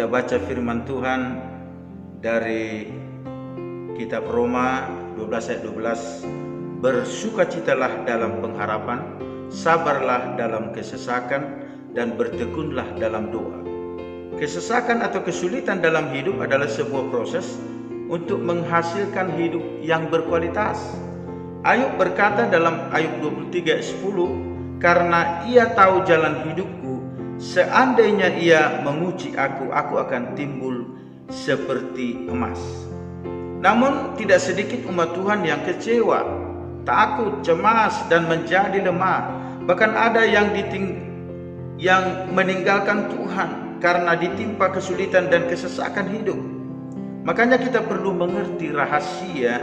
Kita baca firman Tuhan dari kitab Roma 12 ayat 12. Bersukacitalah dalam pengharapan, sabarlah dalam kesesakan, dan bertekunlah dalam doa. Kesesakan atau kesulitan dalam hidup adalah sebuah proses untuk menghasilkan hidup yang berkualitas. Ayub berkata dalam Ayub 23 ayat 10, karena ia tahu jalan hidupku, seandainya ia menguji aku akan timbul seperti emas. Namun tidak sedikit umat Tuhan yang kecewa, takut, cemas, dan menjadi lemah. Bahkan ada yang meninggalkan Tuhan karena ditimpa kesulitan dan kesesakan hidup. Makanya kita perlu mengerti rahasia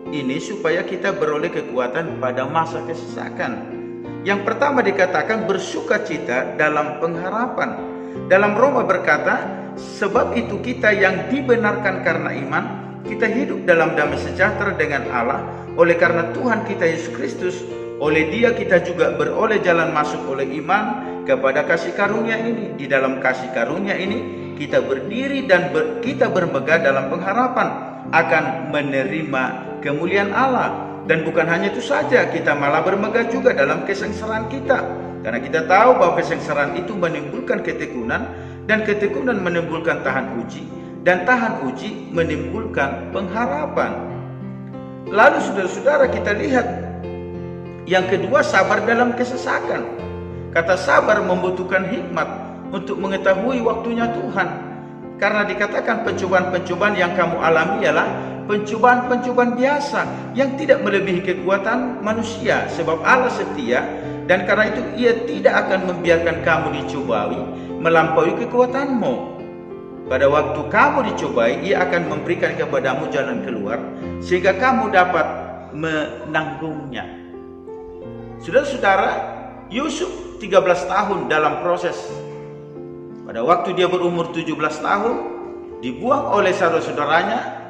ini supaya kita beroleh kekuatan pada masa kesesakan. Yang pertama dikatakan bersukacita dalam pengharapan. Dalam Roma berkata, sebab itu kita yang dibenarkan karena iman, kita hidup dalam damai sejahtera dengan Allah. Oleh karena Tuhan kita Yesus Kristus, oleh Dia kita juga beroleh jalan masuk oleh iman kepada kasih karunia ini. Di dalam kasih karunia ini kita berdiri dan kita bermegah dalam pengharapan akan menerima kemuliaan Allah. Dan bukan hanya itu saja, kita malah bermegah juga dalam kesengsaraan kita. Karena kita tahu bahwa kesengsaraan itu menimbulkan ketekunan, dan ketekunan menimbulkan tahan uji, dan tahan uji menimbulkan pengharapan. Lalu saudara-saudara, kita lihat yang kedua, sabar dalam kesesakan. Kata sabar membutuhkan hikmat untuk mengetahui waktunya Tuhan. Karena dikatakan pencobaan-pencobaan yang kamu alami ialah pencobaan-pencobaan biasa yang tidak melebihi kekuatan manusia, sebab Allah setia, dan karena itu Ia tidak akan membiarkan kamu dicobai melampaui kekuatanmu. Pada waktu kamu dicobai, Ia akan memberikan kepadamu jalan keluar sehingga kamu dapat menanggungnya. Saudara-saudara, Yusuf 13 tahun dalam proses. Pada waktu dia berumur 17 tahun, dibuang oleh saudara-saudaranya,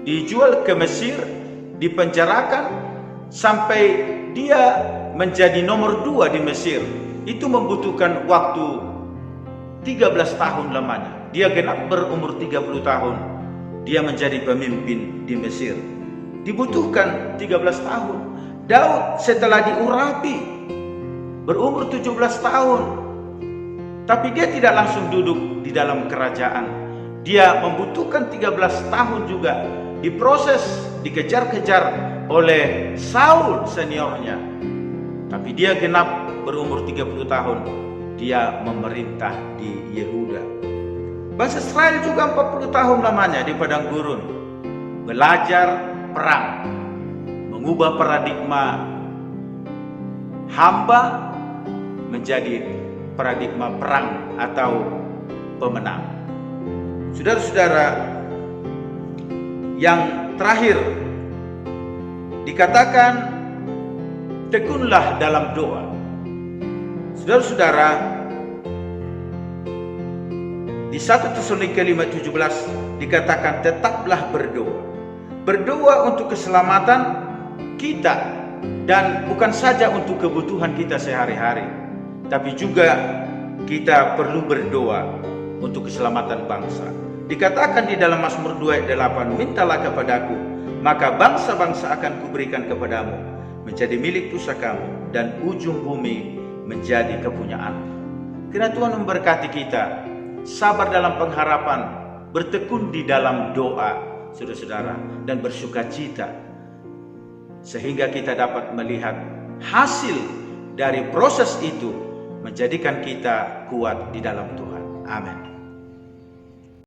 dijual ke Mesir, dipenjarakan, sampai dia menjadi nomor 2 di Mesir. Itu membutuhkan waktu 13 tahun lamanya. Dia genap berumur 30 tahun, dia menjadi pemimpin di Mesir. Dibutuhkan 13 tahun. Daud setelah diurapi berumur 17 tahun, tapi dia tidak langsung duduk di dalam kerajaan. Dia membutuhkan 13 tahun juga, diproses, dikejar-kejar oleh Saul seniornya. Tapi dia genap berumur 30 tahun, dia memerintah di Yehuda. Bangsa Israel juga 40 tahun lamanya di padang gurun, belajar perang, mengubah paradigma hamba menjadi paradigma perang atau pemenang. Saudara-saudara, yang terakhir dikatakan tekunlah dalam doa. Saudara-saudara, di 1 Tesalonika 5:17 dikatakan tetaplah berdoa. Berdoa untuk keselamatan kita, dan bukan saja untuk kebutuhan kita sehari-hari, tapi juga kita perlu berdoa untuk keselamatan bangsa. Dikatakan di dalam Mazmur 2 ayat 8, mintalah kepadaku, maka bangsa-bangsa akan kuberikan kepadamu, menjadi milik pusakamu, dan ujung bumi menjadi kepunyaanmu. Kiranya Tuhan memberkati kita, sabar dalam pengharapan, bertekun di dalam doa, saudara-saudara, dan bersukacita, sehingga kita dapat melihat hasil dari proses itu menjadikan kita kuat di dalam Tuhan. Amin.